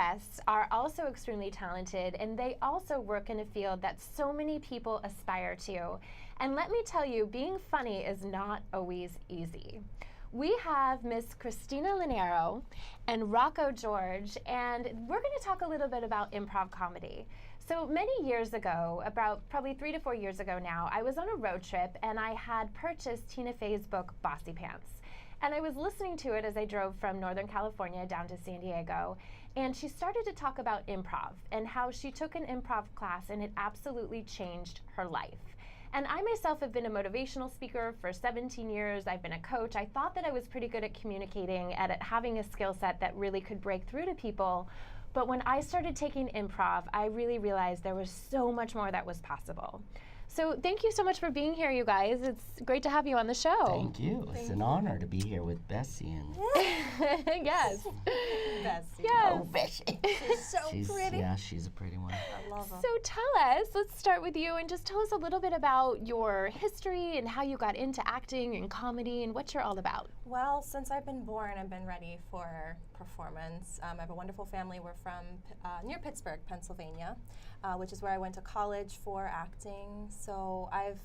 guests are also extremely talented, and they also work in a field that so many people aspire to. And let me tell you, being funny is not always easy. We have Miss Christina Linero and Rocco George, and we're going to talk a little bit about improv comedy. So many years ago, about probably 3 to 4 years ago now, I was on a road trip and I had purchased Tina Fey's book, Bossy Pants. And I was listening to it as I drove from Northern California down to San Diego, and she started to talk about improv and how she took an improv class and it absolutely changed her life. And I myself have been a motivational speaker for 17 years. I've been a coach. I thought that I was pretty good at communicating, at having a skill set that really could break through to people. But when I started taking improv, I really realized there was so much more that was possible. So thank you so much for being here, you guys. It's great to have you on the show. Thank you. It's an honor to be here with Bessie. And yes. Bessie. Yes. Oh, Bessie. She's so pretty. Yeah, she's a pretty one. I love her. So tell us, let's start with you and just tell us a little bit about your history and how you got into acting and comedy and what you're all about. Well, since I've been born, I've been ready for performance. I have a wonderful family. We're from near Pittsburgh, Pennsylvania, which is where I went to college for acting. So I've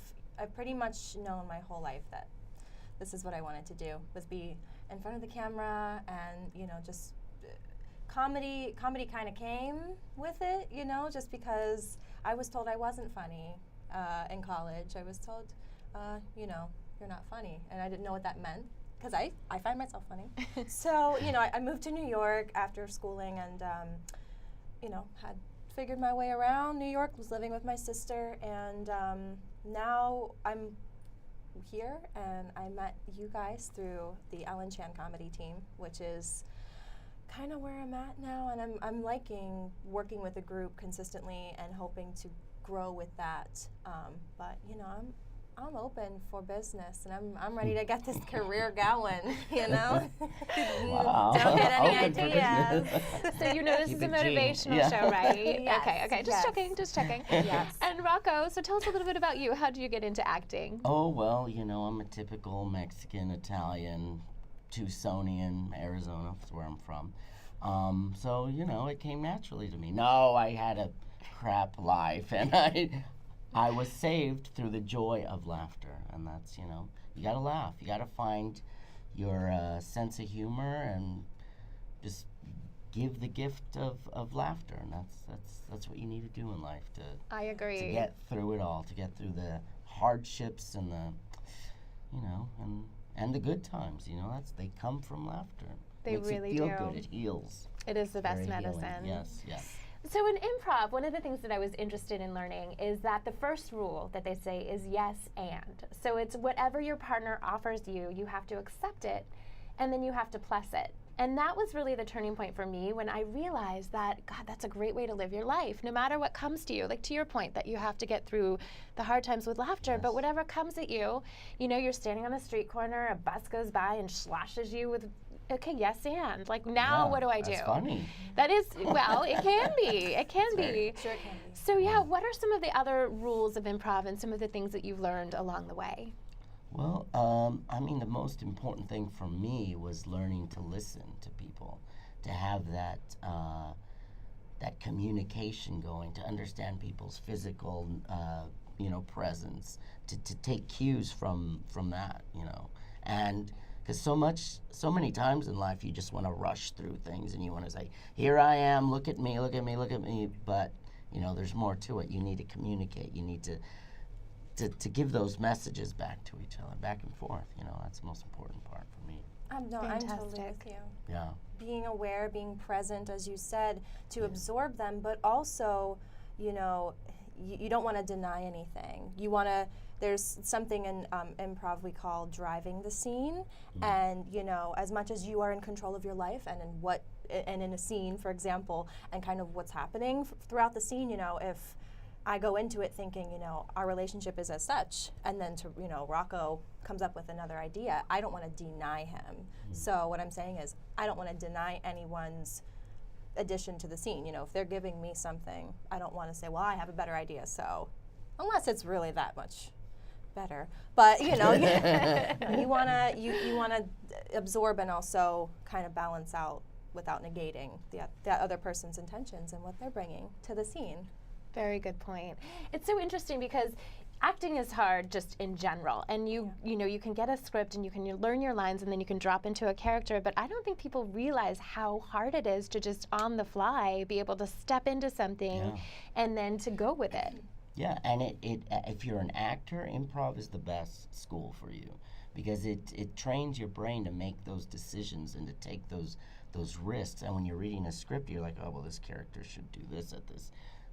pretty much known my whole life that this is what I wanted to do, was be in front of the camera, and just comedy kind of came with it, just because I was told I wasn't funny in college. I was told, you're not funny, and I didn't know what that meant, because I find myself funny. So, I moved to New York after schooling, and, had figured my way around New York, was living with my sister, and now I'm here, and I met you guys through the Ellen Chan comedy team, which is kind of where I'm at now, and I'm liking working with a group consistently and hoping to grow with that. But I'm open for business, and I'm ready to get this career going. Wow. Don't get any Open for ideas. So this Keep is a it motivational G. show, right? Yes, Okay, just checking. Yes. And Rocco, so tell us a little bit about you. How did you get into acting? Oh, well, I'm a typical Mexican, Italian, Tucsonian, Arizona, that's where I'm from. So, it came naturally to me. No, I had a crap life, and I was saved through the joy of laughter, and that's, you gotta laugh. You gotta find your sense of humor and just give the gift of laughter, and that's what you need to do in life I agree. to get through it all, to get through the hardships and and the good times. They come from laughter. They Makes really it feel do. good. It heals. It is the best Very healing. medicine. Yes. So in improv, one of the things that I was interested in learning is that the first rule that they say is yes and. So it's whatever your partner offers you, you have to accept it, and then you have to plus it. And that was really the turning point for me when I realized that, God, that's a great way to live your life, no matter what comes to you. Like to your point, that you have to get through the hard times with laughter, Yes. but whatever comes at you, you're standing on a street corner, a bus goes by and slashes you with, okay, yes and. Like now, Yeah, what do I do? That's funny. That is, well, it can be. It can be. Sure it can be. So what are some of the other rules of improv and some of the things that you've learned along the way? Well, the most important thing for me was learning to listen to people, to have that communication going, to understand people's physical, presence, to take cues from that, and because so many times in life you just want to rush through things and you want to say, here I am, look at me, but there's more to it. You need to communicate. You need to give those messages back to each other, back and forth. That's the most important part for me. I'm totally Fantastic. with you. Yeah. Being aware, being present, as you said, to absorb them, but also, you don't want to deny anything. You want to. There's something in improv we call driving the scene, and as much as you are in control of your life and in a scene, for example, and kind of what's happening throughout the scene. If I go into it thinking, our relationship is as such, and then Rocco comes up with another idea, I don't want to deny him. So what I'm saying is, I don't want to deny anyone's addition to the scene. If they're giving me something, I don't want to say, well, I have a better idea. So unless it's really that much better, but you want to absorb and also kind of balance out without negating the other person's intentions and what they're bringing to the scene. Very good point. It's so interesting because acting is hard just in general, and you know, you can get a script and you can learn your lines and then you can drop into a character, but I don't think people realize how hard it is to just on the fly be able to step into something and then to go with it. Yeah, and if you're an actor, improv is the best school for you, because it trains your brain to make those decisions and to take those risks. And when you're reading a script, you're like, oh, well, this character should do this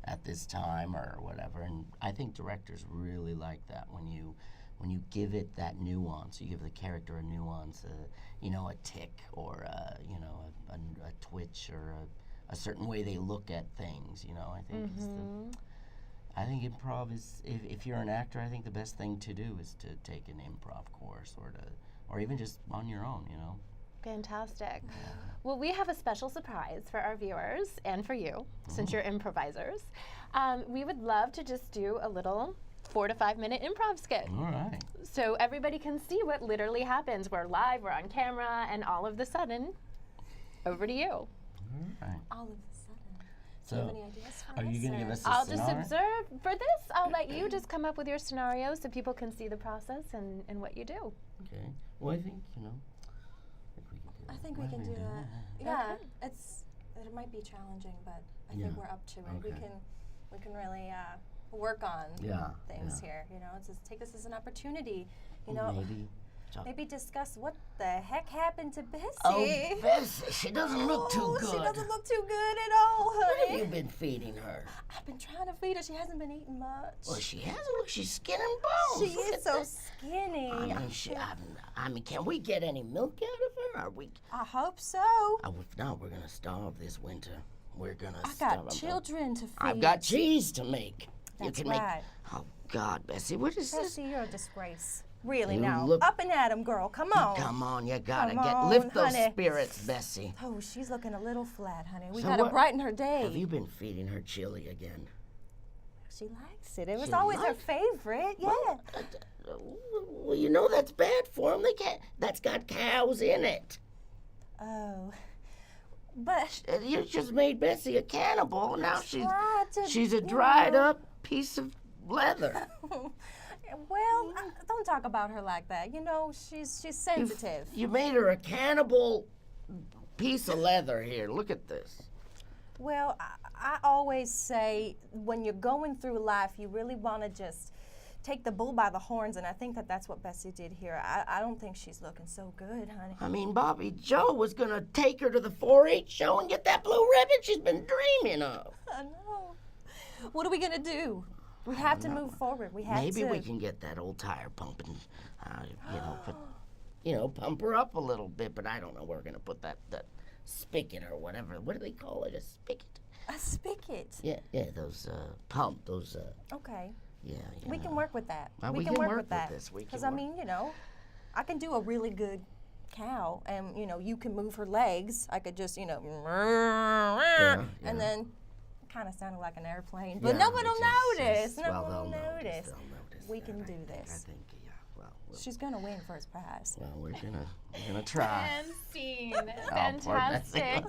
at this time or whatever. And I think directors really like that when you give it that nuance. You give the character a nuance, you know, a tick or you know, a twitch or a certain way they look at things. You know, I think I think improv is, if you're an actor, I think the best thing to do is to take an improv course or even just on your own, you know. Fantastic. Well, we have a special surprise for our viewers and for you, since you're improvisers. We would love to just do a little 4 to 5 minute improv skit. All right. So everybody can see what literally happens. We're live, we're on camera, and all of the sudden, over to you. All right. All of a sudden. So, do you have any ideas for are us? you going to or- give us a I'll scenario? just observe. For this, I'll let you just come up with your scenario so people can see the process and what you do. Okay. Well, I think, you know, I think we can do that. Yeah, it might be challenging, but I think we're up to it. Okay. We can really work on things here. You know, just take this as an opportunity. You know, maybe discuss what the heck happened to Bessie. Oh, Bessie, she doesn't look too good. She doesn't look too good at all, What honey. have you been feeding her? I've been trying to feed her. She hasn't been eating much. Well, she hasn't. Look, she's skin and bones. She Look is at so that. skinny. I mean, can we get any milk out of her? Are we? I hope so. If not, we're gonna starve this winter. We're gonna I starve. got children to feed. I've got cheese to make. That's you can right. make. Oh God, Bessie, what is this? Bessie, you're a disgrace. Really You now. look- Up and at 'em, girl. Come on. Come on, you gotta Come on, lift those honey. spirits, Bessie. Oh, she's looking a little flat, honey. We So gotta what- brighten her day. Have you been feeding her chili again? She likes it. It was She always her likes- favorite. Yeah. Well, you know that's bad for them. They can't. That's got cows in it. Oh. But You just made Bessie a cannibal. Now tried to, she's a you dried know. up piece of leather. Well, don't talk about her like that. You know, she's sensitive. You made her a cannibal piece of leather. Here, look at this. Well, I always say when you're going through life, you really want to just take the bull by the horns, and I think that's what Bessie did here. I don't think she's looking so good, honey. I mean, Bobby Joe was gonna take her to the 4-H show and get that blue ribbon she's been dreaming of. I know. What are we gonna do? We have to move forward. We have to. Maybe we can get that old tire pumping. Pump her up a little bit. But I don't know where we're gonna put that spigot or whatever. What do they call it? A spigot? A spigot. Yeah. Those pump. Those. Okay. Yeah. We can work with that. Well, we can work with with that. this. We Because can I mean, you know, I can do a really good cow, and you know, you can move her legs. I could just, you know, and then kind of sounded like an airplane, but no one will notice. No one will notice. They'll notice. We can do this. I think. Yeah. Well. She's gonna win first prize. Well, we're gonna try. And scene. poor Bessie. Fantastic.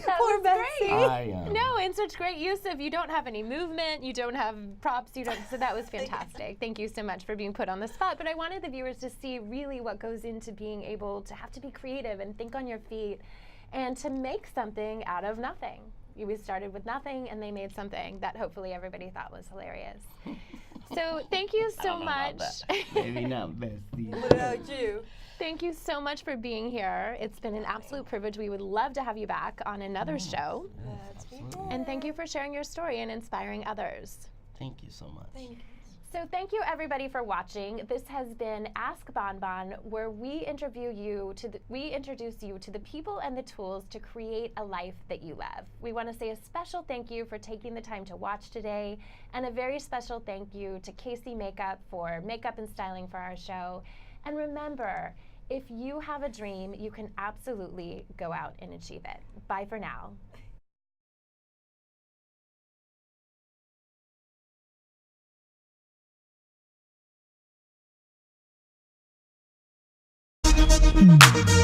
That Poor was Bessie. great. No, and such great use of, you don't have any movement, you don't have props, so that was fantastic. Thank you so much for being put on the spot. But I wanted the viewers to see really what goes into being able to have to be creative and think on your feet and to make something out of nothing. We started with nothing and they made something that hopefully everybody thought was hilarious. So thank you so much. Maybe not, Bessie. What about you? Thank you so much for being here. It's been an absolute privilege. We would love to have you back on another show. And thank you for sharing your story and inspiring others. Thank you so much. Thank you. So thank you everybody for watching. This has been Ask Bonbon, where we introduce you to the people and the tools to create a life that you love. We want to say a special thank you for taking the time to watch today, and a very special thank you to Casey Makeup for makeup and styling for our show. And remember, if you have a dream, you can absolutely go out and achieve it. Bye for now. Mm-hmm.